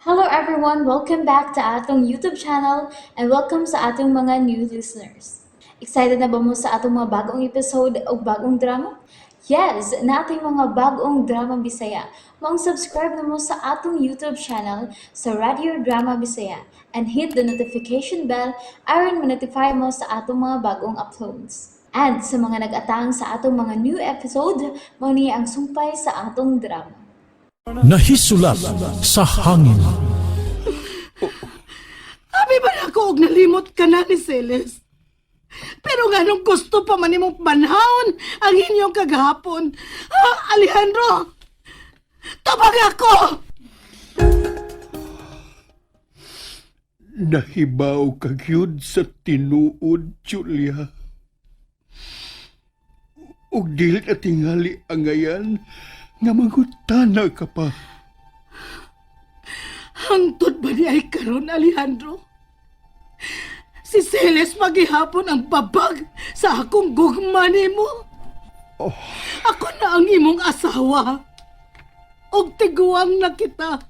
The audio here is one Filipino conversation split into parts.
Hello everyone! Welcome back to atong YouTube channel and welcome sa atong mga new listeners. Excited na ba mo sa atong mga bagong episode o bagong drama? Yes, na ating mga bagong drama Bisaya. Subscribe na mo sa atong YouTube channel sa Radio Drama Bisaya and hit the notification bell aron ma-notify mo sa atong mga bagong uploads. And sa mga nag-atang sa atong mga new episode, mo ni ang sumpay sa atong drama. Nahisulat sa hangin. Abi ba na ako og nalimot ka na ni Celes? Pero nga nung gusto pa man imong banhaon ang inyong kagahapon. Ha, Alejandro? Tabag ako! Nahibaw ka gyud sa tinuod, Julia. Ug dili na tingali ang ngayan nga mangutana ka pa. Hangtod ba ni ay karon, Alejandro? Si Celes magihapon ang babag sa akong gugma nimo. Ako na ang imong asawa. Og tiguang na kita.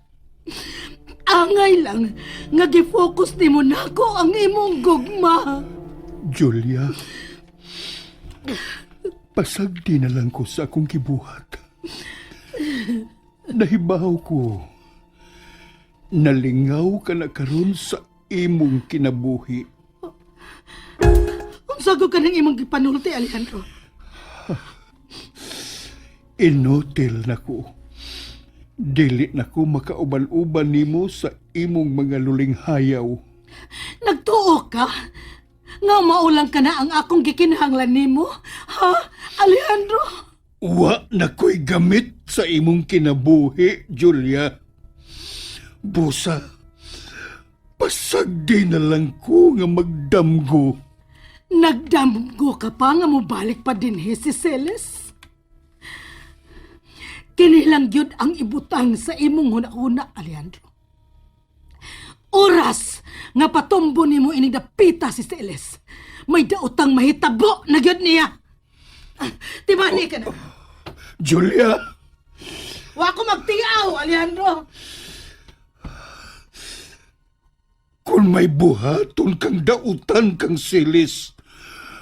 Angay lang nga gifocus nimo nako ang imong gugma. Julia, pasagdi na lang ko sa akong gibuhat. Nahibaw ko. Nalingaw ka na karon sa imong kinabuhi. Unsago ka ng imong gipanulti, Alejandro? Inotel na ko. Dili na ko makauban-uban nimo sa imong mga luling hayaw. Nagtuo ka? Nga maulang ka na ang akong gikinahanglan nimo? Ha, Alejandro? Wa na ko'y gamit sa imong kinabuhi, Julia. Busa, pasagdi na lang ko nga magdamgo. Nagdamgo ka pa nga mo balik pa din si Celes? Kinilang yun ang ibutang sa imong huna-huna, Alejandro. Oras nga patumbo nimo ining dapita si Celes. May daotang mahitabo na gyud niya. Tibani ka na. Julia, Wa ko magtiaw, Alejandro. kung may buhaton kang dautan kang silis,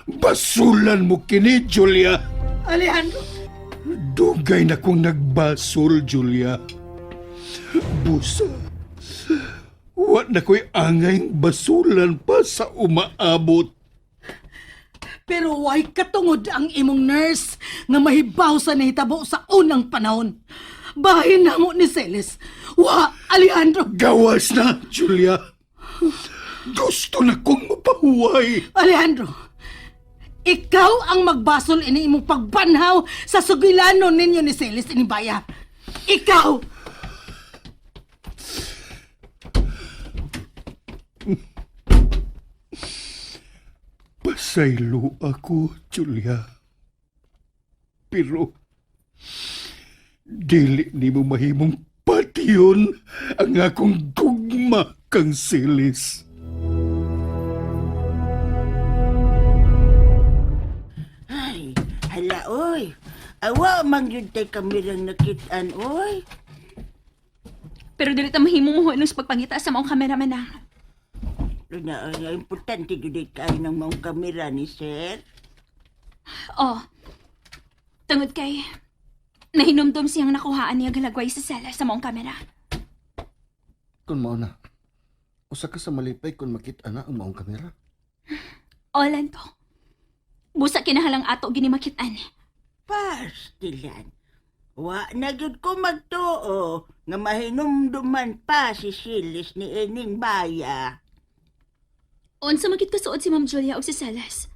basulan mo kini, Julia. Alejandro. Dugay na kong nagbasol, Julia. Busa, wa na ko'y angay basulan pa sa umaabot. Pero why katungod ang imong nurse nga mahibaw sa nahitabo sa unang panahon. Bahin na mo ni Celes. Wa, Alejandro. Gawas na, Julia. Gusto na kong mapahuway. Alejandro, ikaw ang magbasol ini imong pagbanhaw sa sugilanon ninyo ni Celes inibaya. Ikaw! Pasaylo ako, Julia. Pero, dili ni mo mahimong patiyon ang akong gugma kang silis. Ay, hala, oy. Awa, mang yun tay kamerang nakitaan, oy. Pero dili ta mahimo mo sa pagpangita sa maong kameraman na. Na, importante yun kayo ng mga kamera ni sir. Oh, tungod kay nahinumdum siyang nakuhaan niya galagway sa sala sa maong kamera. Kung mao na, usa ka sa malipay kung makita na ang maong kamera. Olan to. Busa kinahalang ato gini makitaan. Pastilan. Wa na yun ko magtuo nga mahinumduman pa si Silis ni Ening Baya. Unsa magit kasuod si Ma'am Julia o si Celes?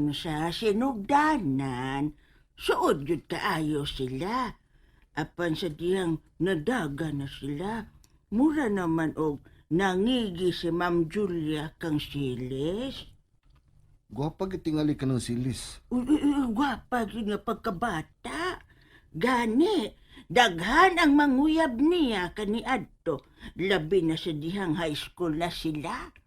Sa sinugdanan, suod yun kaayo sila. Apan sa diyang nadaga na sila. Mura naman og nangigi si Ma'am Julia kang Silis. Gwapa gitingali ka ng silis. Gwapa yun nga pagkabata. Gani, daghan ang manguyab niya kani adto. Labi na sa dihang high school na sila.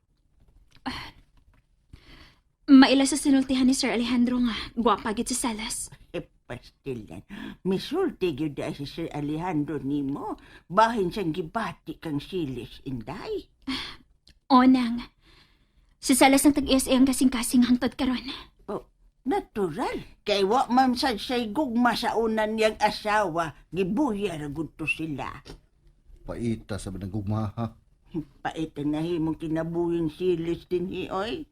Maila sa sinultihan ni Sir Alejandro nga gwapa gid si Celes. pastilan. Misulti gyud ay si Sir Alejandro nimo. Bahin siyang gibati kang silis, inday. O nang. Si Salas ang tag-SA ang kasing-kasing hangtod karon. Oh, natural. Kay wa man sad siya'y gugma sa unan niyang asawa. Gibuya ra gud to sila. Paita sa banang gugmaha. Pait ang nahimong kinabuhing silis din oy.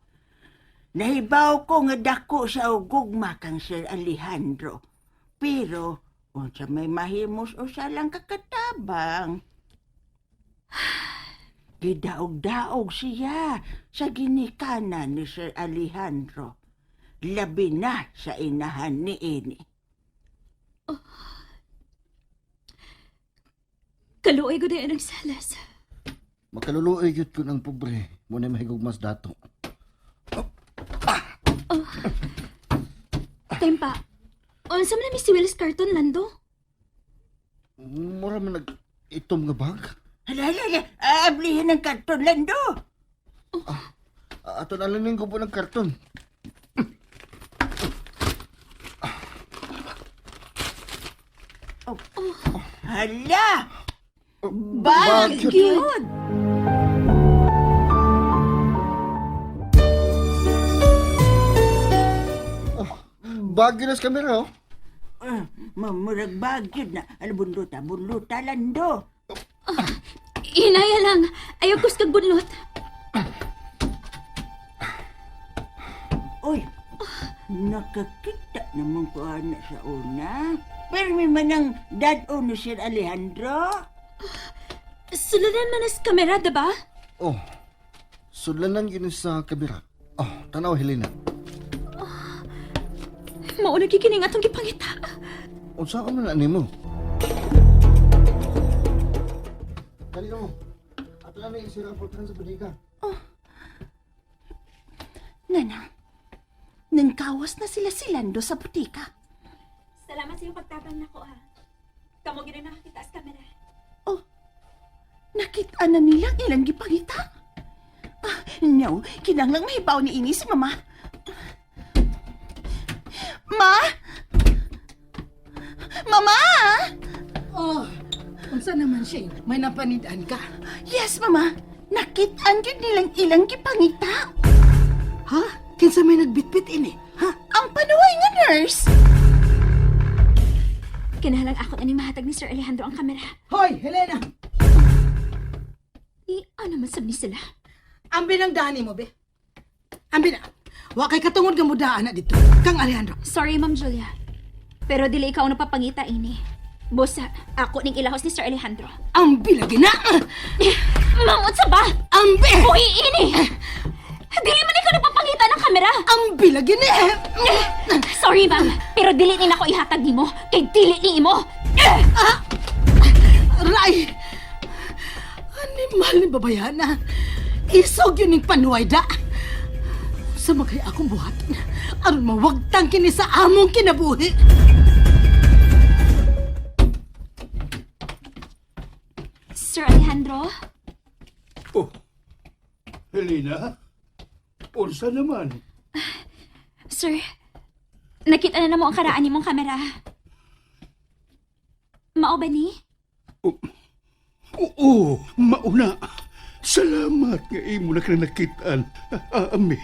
Nahibaw ko nga dako sa ugugma kang Sir Alejandro. Pero, unsa may mahimos o lang kakatabang. Gidaog-daog siya sa ginikanan ni Sir Alejandro. Labi na sa inahan ni Ini. Kaluoy ko na ang Salas. Makaluluoy gyud ko ng pobre. Muna mahigugmas dato. Tempa, unsa man na si Willis Carton, Lando? Mura man nag-itom nga bag. Hala, ablihin ng karton, Lando. Ato na lang yung gubo ng karton. Hala! Bagyod. Bagyod! Bagyo na sa kamera, oh. Mamurag bagyod na. Bunluta, Lando. Hinaya lang. Ayaw ko kag bunlot. Uy, nakakita naman ko na sa una. Pero may manang dad-o ni Sir Alejandro. Sulunan man as kamera, diba? Oh, sudlanan yun sa kamera. Oh, tanaw, Helena. Maunag kikining atong gipangita. Unsa ka man mo? Dali mo. Ato na yung isirang pulkan sa badika. Nana, nangkawas na sila si Lando sa butika. Salamat sa iyong pagtabang na ko, ha. Kamu gina nakakita sa kamera. Oh, nakita na nilang ilang gipangita. No, kinanglang mahibaw ni Ini si Mama. Ma? Mama? Oh, unsa naman siya? May napanidaan ka? Yes, Mama. Nakitaan yun nilang ilang gipangita. Ha? Kinsa may nagbitbit ini? Ha? Ang panuway nga nurse. Kinahalang ako na ni mahatag ni Sir Alejandro ang kamera. Hoy, Helena! Ano man sab ni sila? Ambi ng dani mo, be. Ambi na. Wa kay katungod nga mudaan na dito. Kang Alejandro. Sorry, Ma'am Julia. Pero dili ikaw ang napapangita, Ini. Bosa, ako ning ilahos ni Sir Alejandro. Ambi lagi na! Mangot sa ba? Ambi! Hoy, Ini! Dili man ikaw napapangita ng kamera! Ambi lagi na! Sorry, ma'am. Pero dili ni nako ihatag nimo kay dili ni imo. Ray! Animal ni babayana. Isog yun yung panuway da. Sa magay akong buhaton. Aron mawagtang kini sa among kinabuhi. Sir Alejandro? Oh, Helena? Unsa naman? Sir, nakita na mo ang karaan nimong kamera. Mao ba ni? Oo, mauna. Salamat nga imo na ka nakitaan. Ambi.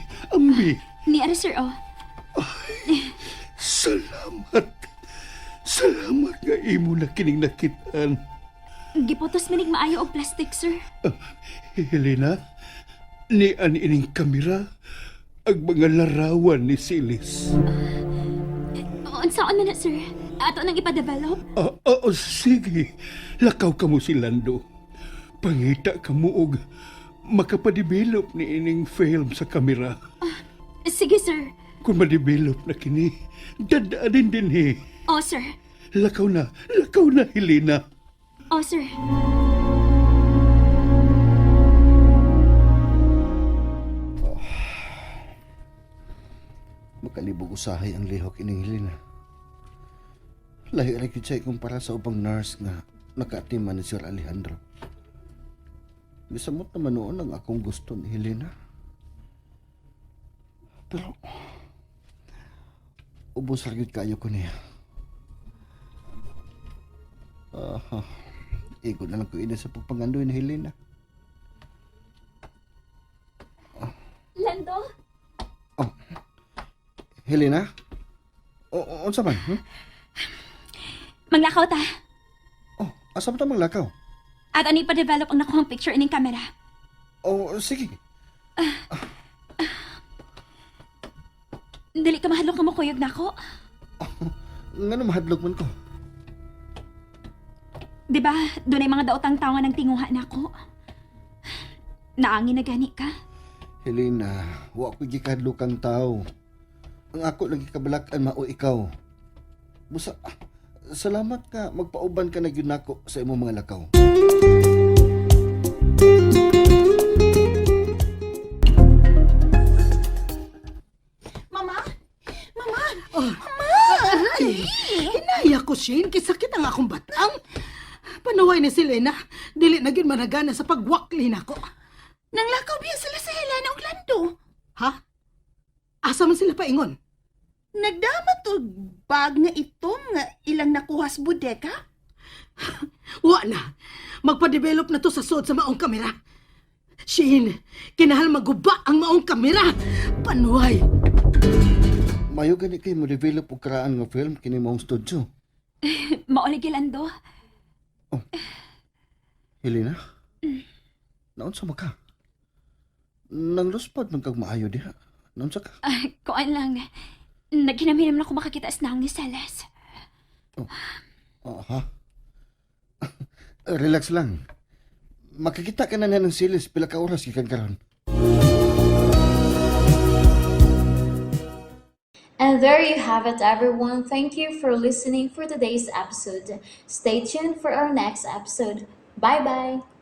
Ni ara, sir, oh. Salamat. Salamat nga imo na kining nakitaan. Giputos minig maayo og plastic, sir. Helena, ni ining kamera ang mga larawan ni Silis. Unsaon man na, sir? Ato nang ipa-develop? Sige. Lakaw ka mo si Lando. Pangita ka mo og makapadevelop ni ining film sa kamera. Sige, sir. Kung madevelop na kini, dadaanin din Oh, sir. Lakaw na, Helena. Oh, sir. Makalibog usahay ang lihok ining Helena. Lahi ra gyud siya kumpara sa ubang nurse nga nakatiman ni Sir Alejandro. Gisamot naman noon ang akong gusto ni Helena. Pero ubos ra gyud kayo ko niya. Ikot na lang ko ina sa pagpangandoy na Helena. Lando? Helena? Unsa man? Manglakaw ta. Oh, asa mo ta maglakaw? At ani pa develop ang nakuhang picture ining kamera. Oh, sige. Dili ka mahadlok ka mo kuyog nako. Ngano mahadlok man ko? Di ba, doon ay mga daotang tao nga nagtinguha nako. Naangin na gani ka. Helena, wa ko gikadlok kang tao. Ang ako lagi kabalakan mao ikaw. Busa, salamat ka magpauban ka na gyud nako sa imong mga lakaw. Mama? Mama? Aray! Hinaya ko, Shane. Kisakit ang akong batang. Panaway ni si Lena. Dili na gyud managana sa pagwakli nako. Nanglakaw biya sila sa Helena ug Lando. Ha? Asa man sila paingon? Nagdamat og bag nga itom nga ilang nakuhas bodega. Wa na. Magpa-develop na to sa sud sa maong kamera. Shane, kinahal maguba ang maong kamera. Panaway. Mayo gani kay mo develop og karaan nga film kini maong studio. Maolig Lando. Helena? Naunsa man ka? Nang luspad man kag maayo diha. Naunsa ka? Kuan lang. Naghinaminom na ko makakita sa naong ni Celeste. Ha? Relax lang. Makikita ka na niya ng silis pila ka oras gikan karon. And there you have it, everyone. Thank you for listening for today's episode. Stay tuned for our next episode. Bye bye.